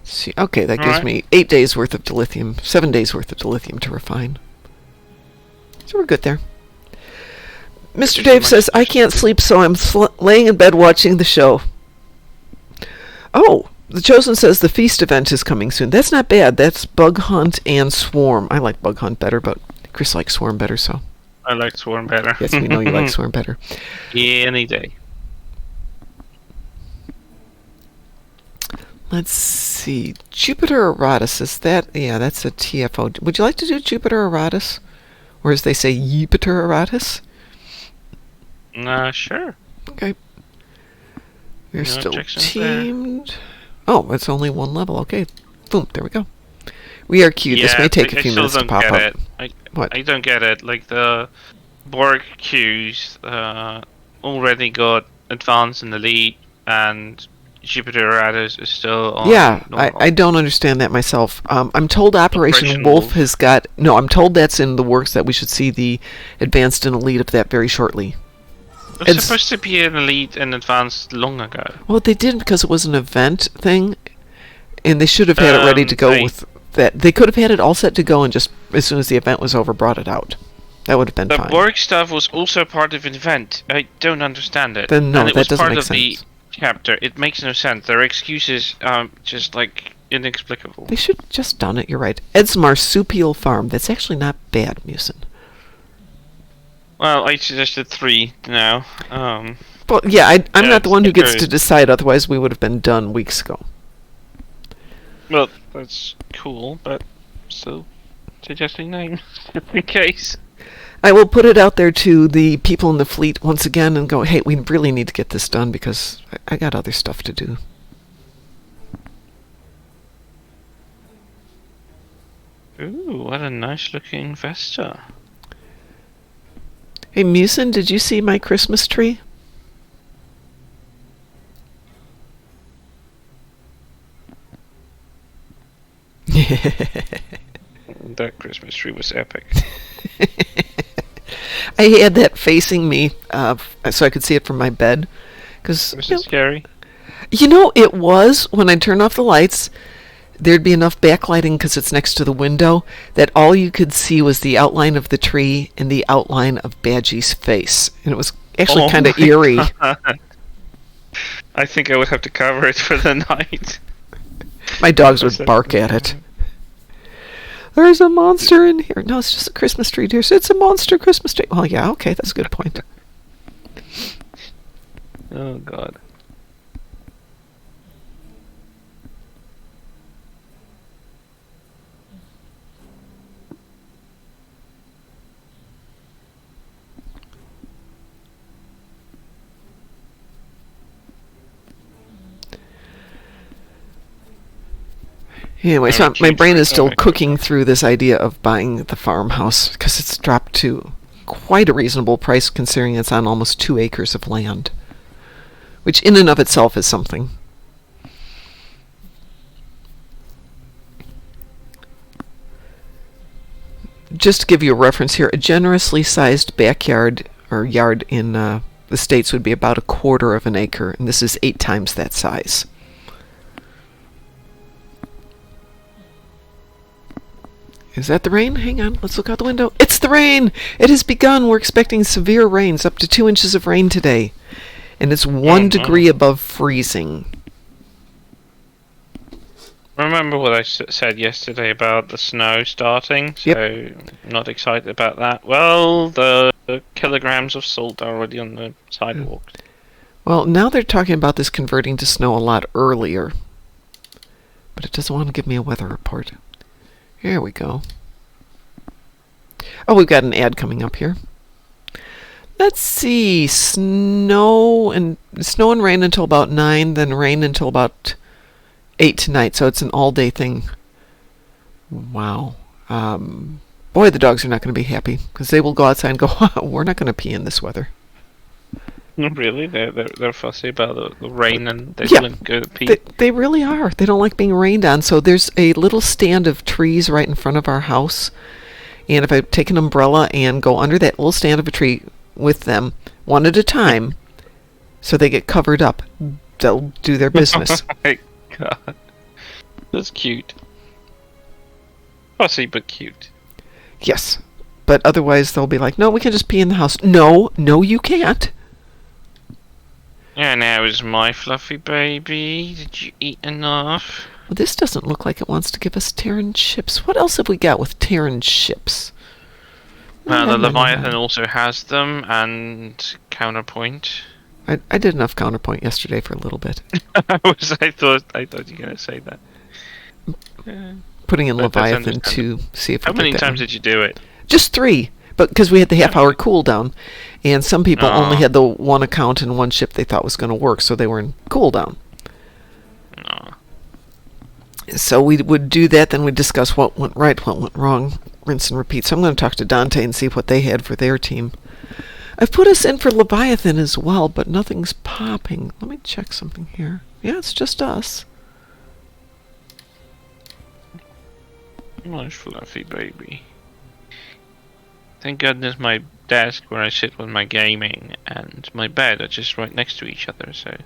See, okay, that gives me 8 days worth of dilithium, 7 days worth of dilithium to refine. So we're good there. Mr. Dave says, I can't sleep, so I'm laying in bed watching the show. Oh, The Chosen says the feast event is coming soon. That's not bad. That's Bug Hunt and Swarm. I like Bug Hunt better, but Chris likes Swarm better, so. I like Swarm better. Yes, we know you like Swarm better. Yeah, any day. Let's see. Jupiter Eratus, is that? Yeah, that's a TFO. Would you like to do Jupiter Eratus? Or as they say, Jupiter Eratus? Sure. Okay. We're still teamed. Oh, it's only one level. Okay. Boom, there we go. We are queued. This may take a few minutes to pop up. What? I don't get it. Like, the Borg queues already got Advanced and Elite, and Jupiter Eratus is still on. Yeah, I don't understand that myself. I'm told Operation Wolf has got... No, I'm told that's in the works, that we should see the Advanced and Elite of that very shortly. It was supposed to be an Elite and Advanced long ago. Well, they didn't, because it was an event thing, and they should have had it ready to go with that. They could have had it all set to go and just, as soon as the event was over, brought it out. That would have been fine. The Borg stuff was also part of an event. I don't understand it. Then no, and it that was doesn't part make of sense. the chapter. It makes no sense. Their excuses just like inexplicable. They should have just done it. You're right. Ed's Marsupial Farm. That's actually not bad, Musin. Well, I suggested 3 now. Well, yeah, I'm not the one who gets to decide. Otherwise, we would have been done weeks ago. Well, that's cool, but still suggesting names just in case. I will put it out there to the people in the fleet once again and go, hey, we really need to get this done because I got other stuff to do. Ooh, what a nice looking Vesta. Hey, Musin, did you see my Christmas tree? That Christmas tree was epic. I had that facing me so I could see it from my bed. Was it scary? You know, it was. When I turned off the lights, there'd be enough backlighting because it's next to the window that all you could see was the outline of the tree and the outline of Badgie's face. And it was actually kind of eerie. God. I think I would have to cover it for the night. My dogs would bark at it. There's a monster in here. No, it's just a Christmas tree, dear. So it's a monster Christmas tree. Well, yeah, okay, that's a good point. Oh, God. Anyway, so my brain is still cooking through this idea of buying the farmhouse because it's dropped to quite a reasonable price considering it's on almost 2 acres of land, which in and of itself is something. Just to give you a reference here, a generously sized backyard or yard in the States would be about 1/4 of an acre, and this is 8 times that size. Is that the rain? Hang on, let's look out the window. It's the rain! It has begun. We're expecting severe rains, up to 2 inches of rain today. And it's 1 degree above freezing. Remember what I said yesterday about the snow starting? So, I'm not excited about that. Well, the kilograms of salt are already on the sidewalks. Well, now they're talking about this converting to snow a lot earlier. But it doesn't want to give me a weather report. Here we go. Oh, we've got an ad coming up here. Let's see. Snow and rain until about 9, then rain until about 8 tonight. So it's an all-day thing. Wow. Boy, the dogs are not going to be happy because they will go outside and go, we're not going to pee in this weather. Really? They're fussy about the rain and they Yeah, wouldn't go pee. they really are. They don't like being rained on. So there's a little stand of trees right in front of our house. And if I take an umbrella and go under that little stand of a tree with them, one at a time, so they get covered up, they'll do their business. Oh my god. That's cute. Fussy but cute. Yes. But otherwise they'll be like, no, we can just pee in the house. No, you can't. Yeah, now is my fluffy baby. Did you eat enough? Well, this doesn't look like it wants to give us Terran ships. What else have we got with Terran ships? The Leviathan also has them, and Counterpoint. I did enough Counterpoint yesterday for a little bit. I thought you were gonna say that. Putting in But that's Leviathan to see if we How many get that times one. did you do it? Just 3, but because we had the half-hour cooldown, and some people only had the one account and one ship they thought was going to work, so they were in cooldown. No. So we would do that, then we'd discuss what went right, what went wrong, rinse and repeat. So I'm going to talk to Dante and see what they had for their team. I've put us in for Leviathan as well, but nothing's popping. Let me check something here. Yeah, it's just us. My fluffy baby. Thank goodness my desk where I sit with my gaming and my bed are just right next to each other, so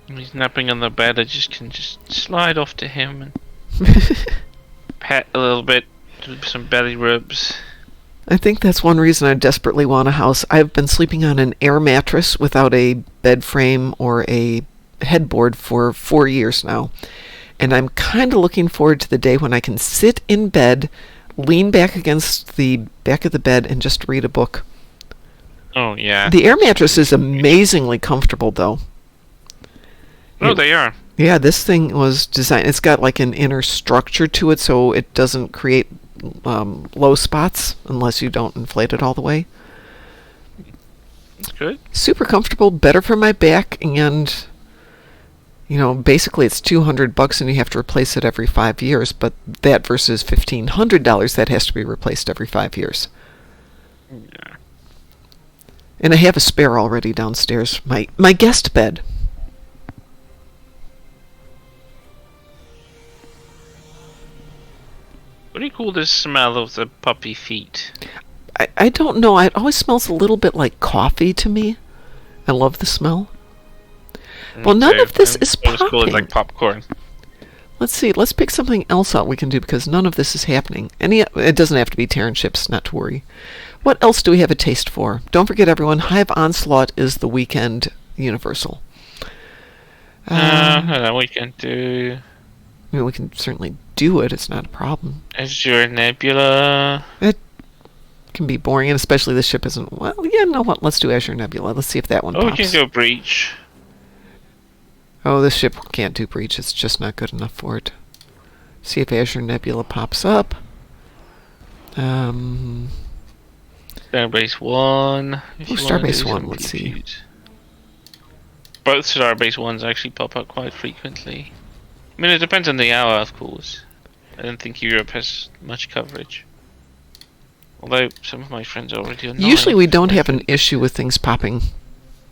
when he's napping on the bed I can just slide off to him and pet a little bit, do some belly rubs. I think that's one reason I desperately want a house. I've been sleeping on an air mattress without a bed frame or a headboard for 4 years now. And I'm kind of looking forward to the day when I can sit in bed, lean back against the back of the bed, and just read a book. Oh, yeah. The air mattress is amazingly comfortable, though. Oh, they are. Yeah, this thing was designed... It's got like an inner structure to it, so it doesn't create low spots unless you don't inflate it all the way. That's good. Super comfortable, better for my back, and... You know, basically it's $200 and you have to replace it every 5 years, but that versus $1,500, that has to be replaced every 5 years. Yeah. And I have a spare already downstairs, my guest bed. What do you call this smell of the puppy feet? I don't know, it always smells a little bit like coffee to me. I love the smell. Well, none of this is I just call it popping. like popcorn. Let's see. Let's pick something else out we can do because none of this is happening. It doesn't have to be Terran ships, not to worry. What else do we have a taste for? Don't forget, everyone, Hive Onslaught is the weekend universal. We can do... I mean, we can certainly do it. It's not a problem. Azure Nebula. It can be boring, and especially this ship isn't... Well, yeah, no, what? Let's do Azure Nebula. Let's see if that one Oh, pops. we can go Breach. Oh, this ship can't do Breach. It's just not good enough for it. See if Azure Nebula pops up. Starbase 1. Starbase 1, let's see. Both Starbase 1s actually pop up quite frequently. I mean, it depends on the hour, of course. I don't think Europe has much coverage. Although, some of my friends already know. Usually we don't have an issue with things popping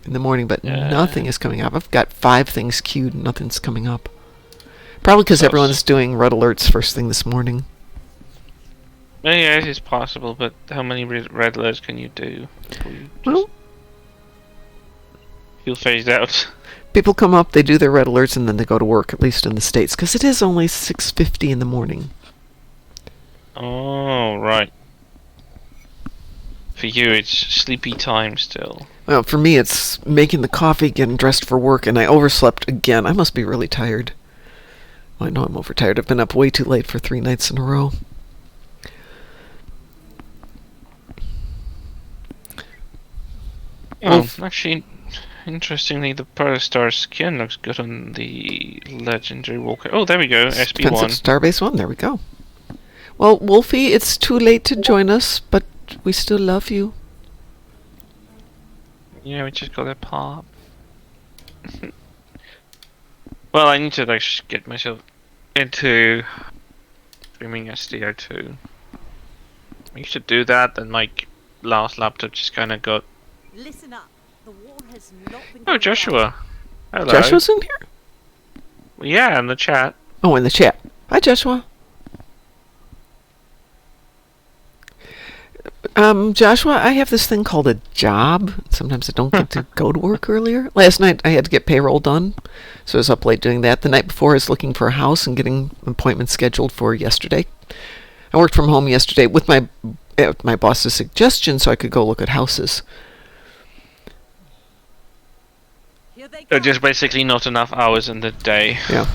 in the morning, but Yeah. nothing is coming up. I've got 5 things queued and nothing's coming up. Probably because everyone's doing red alerts first thing this morning. Yeah, it is possible, but how many red alerts can you do? before you just Well, feel phased out. people come up, they do their red alerts, and then they go to work, at least in the States, because it is only 6:50 in the morning. Oh, right. For you, it's sleepy time still. Well, for me, it's making the coffee, getting dressed for work, and I overslept again. I must be really tired. Well, I know I'm overtired. I've been up way too late for 3 nights in a row. Oh, actually, interestingly, the Parastar skin looks good on the Legendary Walker. Oh, there we go, SB1. Starbase 1, there we go. Well, Wolfie, it's too late to join us, but we still love you. Yeah, we just got that pop. Well, I need to like get myself into streaming SDO2. I used to do that, and my last laptop just kind of got Listen up. Oh, Joshua. Hello. Joshua's in here? Yeah, in the chat. Oh, in the chat. Hi, Joshua. Joshua, I have this thing called a job. Sometimes I don't get to go to work earlier. Last night I had to get payroll done, so I was up late doing that. The night before I was looking for a house and getting appointments scheduled for yesterday. I worked from home yesterday with my boss's suggestion so I could go look at houses. So just basically not enough hours in the day. Yeah.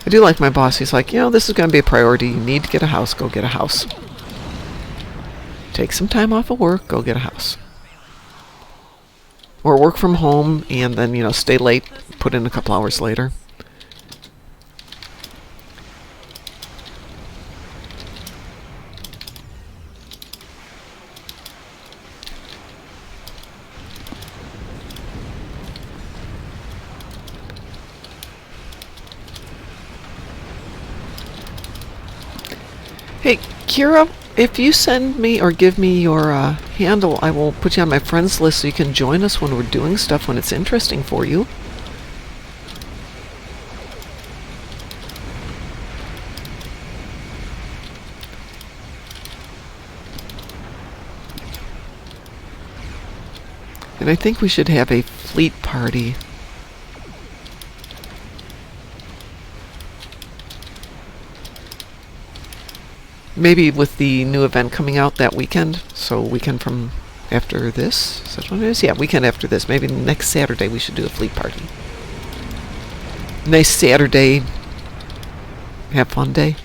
I do like my boss. He's like, this is going to be a priority. You need to get a house. Go get a house. Take some time off of work. Go get a house. Or work from home and then, stay late. Put in a couple hours later. Hey, Kira, if you send me or give me your handle, I will put you on my friends list so you can join us when we're doing stuff when it's interesting for you. And I think we should have a fleet party. Maybe with the new event coming out that weekend, so weekend from after this, is that what it is? Yeah, weekend after this. Maybe next Saturday we should do a fleet party. Nice Saturday, have fun day.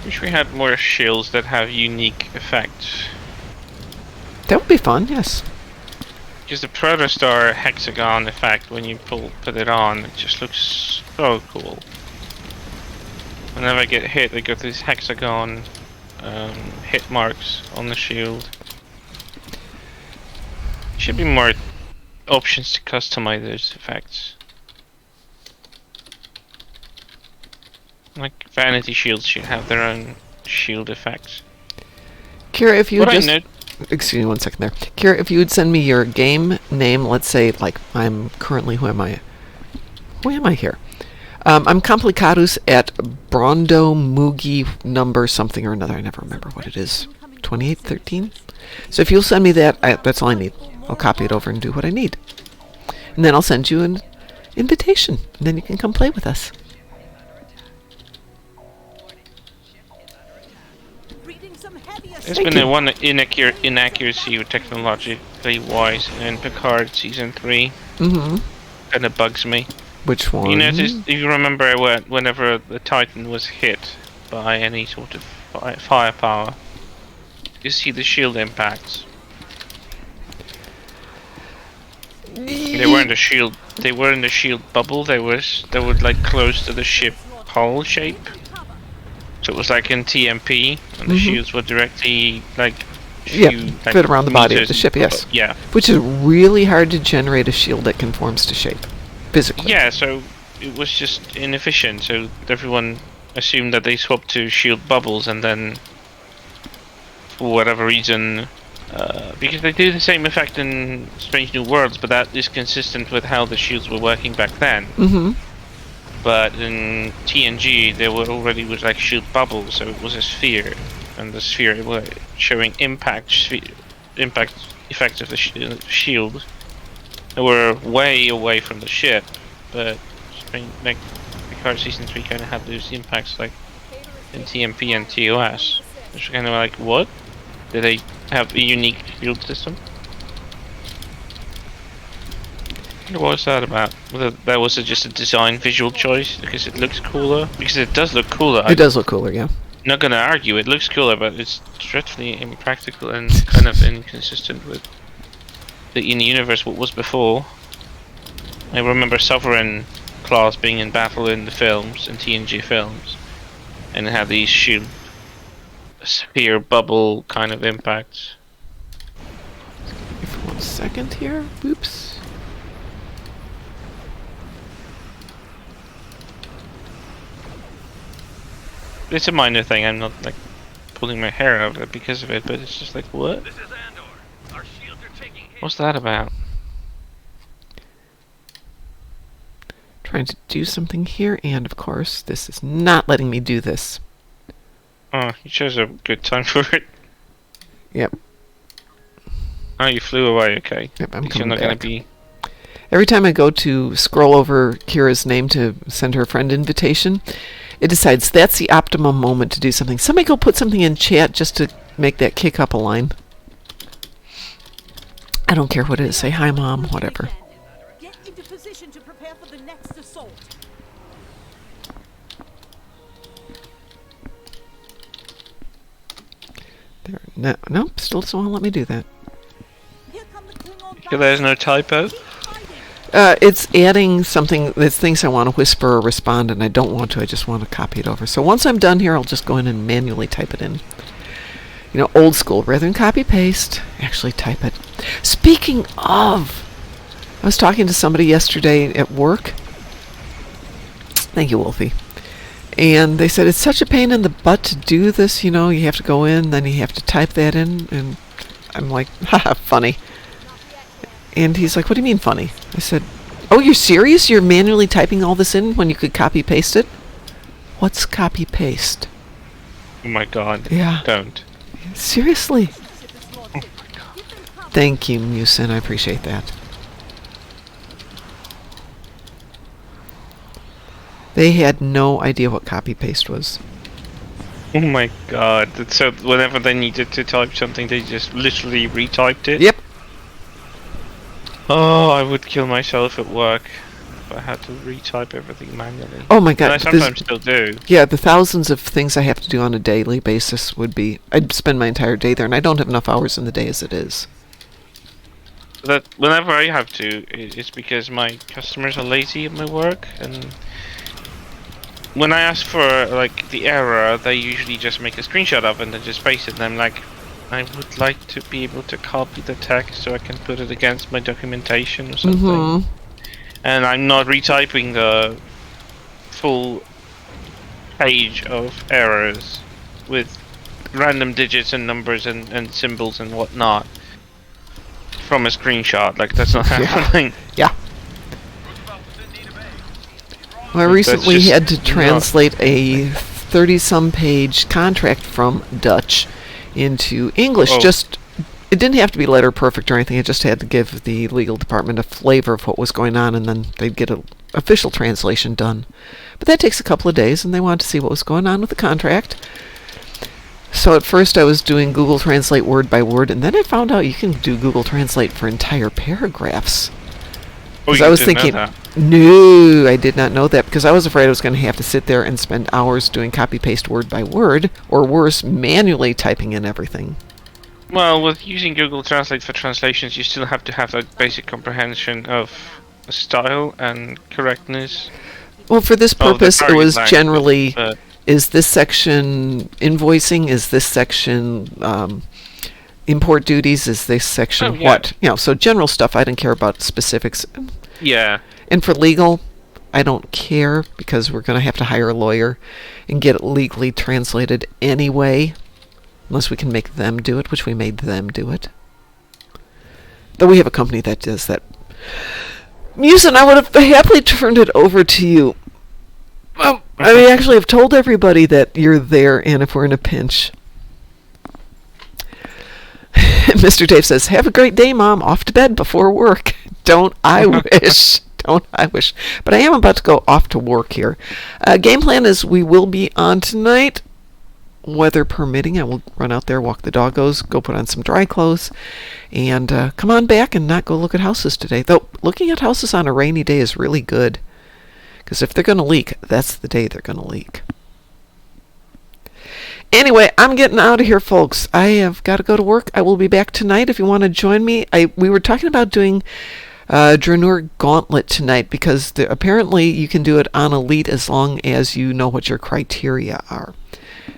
Wish we had more shields that have unique effects. That would be fun, yes. Because the Protostar hexagon effect, when you put it on, it just looks so cool. Whenever I get hit, I get these hexagon hit marks on the shield. Should be more options to customize those effects. Like vanity shields should have their own shield effects. Kira, if you What just... I know, Excuse me one second there. Kira, if you would send me your game name, let's say, like, I'm currently, who am I? Who am I here? I'm Complicatus at Brondo Mugi number something or another. I never remember what it is. 2813? So if you'll send me that, that's all I need. I'll copy it over and do what I need. And then I'll send you an invitation. And then you can come play with us. there's been a one inaccuracy with technologically wise in Picard season 3. Mm-hmm. Kind of bugs me. Which one? You noticed, if you remember, whenever the Titan was hit by any sort of firepower, you see the shield impacts. They were in the shield. They were in the shield bubble. They were like close to the ship hull shape. So it was like in TMP, and the shields were directly like fit around the body of the ship. Yes. Yeah. Which is really hard to generate a shield that conforms to shape, physically. Yeah. So it was just inefficient. So everyone assumed that they swapped to shield bubbles, and then for whatever reason, because they do the same effect in Strange New Worlds, but that is consistent with how the shields were working back then. Mm-hmm. But in TNG, they were already with like shield bubbles, so it was a sphere, and the sphere was showing impact effects of the shield. They were way away from the ship, but like Picard season 3 kind of had those impacts like in TMP and TOS, which kind of like, what? Did they have a unique shield system? What was that about? Whether that was just a design visual choice because it looks cooler? Because it does look cooler. It does look cooler, yeah. Not gonna argue, it looks cooler, but it's dreadfully impractical and kind of inconsistent with in the universe what was before. I remember Sovereign class being in battle in the films, in TNG films, and it had these shield sphere bubble kind of impacts. Give me 1 second here. Oops. it's a minor thing. I'm not like pulling my hair out of it because of it, but it's just like, what? What's that about? Trying to do something here, and of course, this is not letting me do this. Oh, you chose a good time for it. Yep. Oh, you flew away. Okay. Yep, I'm You're coming not back. gonna be. Every time I go to scroll over Kira's name to send her a friend invitation, it decides that's the optimum moment to do something. Somebody go put something in chat just to make that kick up a line. I don't care what it is. Say hi, Mom, whatever. Get into position to prepare for the next assault. There. No, nope, still doesn't want to let me do that. Here come the Klingon Okay, there's no typo. It's adding something. It's things I want to whisper or respond, and I don't want to. I just want to copy it over. So once I'm done here, I'll just go in and manually type it in. You know, old school. Rather than copy paste, actually type it. Speaking of, I was talking to somebody yesterday at work. Thank you, Wolfie. And they said it's such a pain in the butt to do this. You know, you have to go in, then you have to type that in, and I'm like, haha, funny. And he's like, what do you mean funny? I said, oh, you're serious? You're manually typing all this in when you could copy paste it? What's copy paste? Oh my god. Yeah. Don't. Seriously? Oh my god. Thank you, Musin. I appreciate that. They had no idea what copy paste was. Oh my god. So whenever they needed to type something, they just literally retyped it? Yep. Oh, I would kill myself at work if I had to retype everything manually. Oh my And god. I sometimes still do. Yeah, the thousands of things I have to do on a daily basis would be... I'd spend my entire day there, and I don't have enough hours in the day as it is. That whenever I have to, it's because my customers are lazy at my work, and when I ask for like the error, they usually just make a screenshot of it and then just paste it. And I'm like, I would like to be able to copy the text so I can put it against my documentation or something. Mm-hmm. And I'm not retyping the full page of errors with random digits and numbers and symbols and whatnot from a screenshot. Like, that's not happening. Yeah. Well, I Like, that's recently just had to not- translate a 30-some page contract from Dutch into English. Oh. It didn't have to be letter perfect or anything. It just had to give the legal department a flavor of what was going on, and then they'd get an official translation done. But that takes a couple of days, and they wanted to see what was going on with the contract. So at first I was doing Google Translate word by word, and then I found out you can do Google Translate for entire paragraphs. Oh, 'Cause you I was didn't know thinking, that. no, I did not know that, because I was afraid I was going to have to sit there and spend hours doing copy-paste word by word, or worse, manually typing in everything. Well, with using Google Translate for translations, you still have to have a basic comprehension of style and correctness. Well, for this of the purpose, it target was language, generally, but- is this section invoicing, is this section import duties, is this section Oh, yeah. what? You know, so general stuff, I didn't care about specifics. yeah. And for legal, I don't care, because we're going to have to hire a lawyer and get it legally translated anyway, unless we can make them do it, which we made them do it. Though we have a company that does that. Musin, I would have happily turned it over to you. Well, I actually have told everybody that you're there, and if we're in a pinch. Mr. Dave says, have a great day, Mom. Off to bed before work. Don't I wish. Don't I wish. But I am about to go off to work here. Game plan is we will be on tonight. Weather permitting, I will run out there, walk the doggos, go put on some dry clothes, and come on back and not go look at houses today. Though, looking at houses on a rainy day is really good. Because if they're going to leak, that's the day they're going to leak. Anyway, I'm getting out of here, folks. I have got to go to work. I will be back tonight if you want to join me. We were talking about doing Draenor Gauntlet tonight, because apparently you can do it on Elite as long as you know what your criteria are.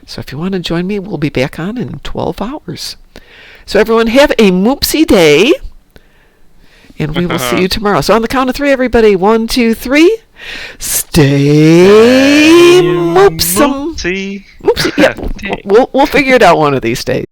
So if you want to join me, we'll be back on in 12 hours. So everyone, have a Moopsy day, and we will see you tomorrow. So on the count of 3, everybody. 1, 2, 3. Stay moopsome. Moopsy. Moopsy. Yeah, we'll figure it out one of these days.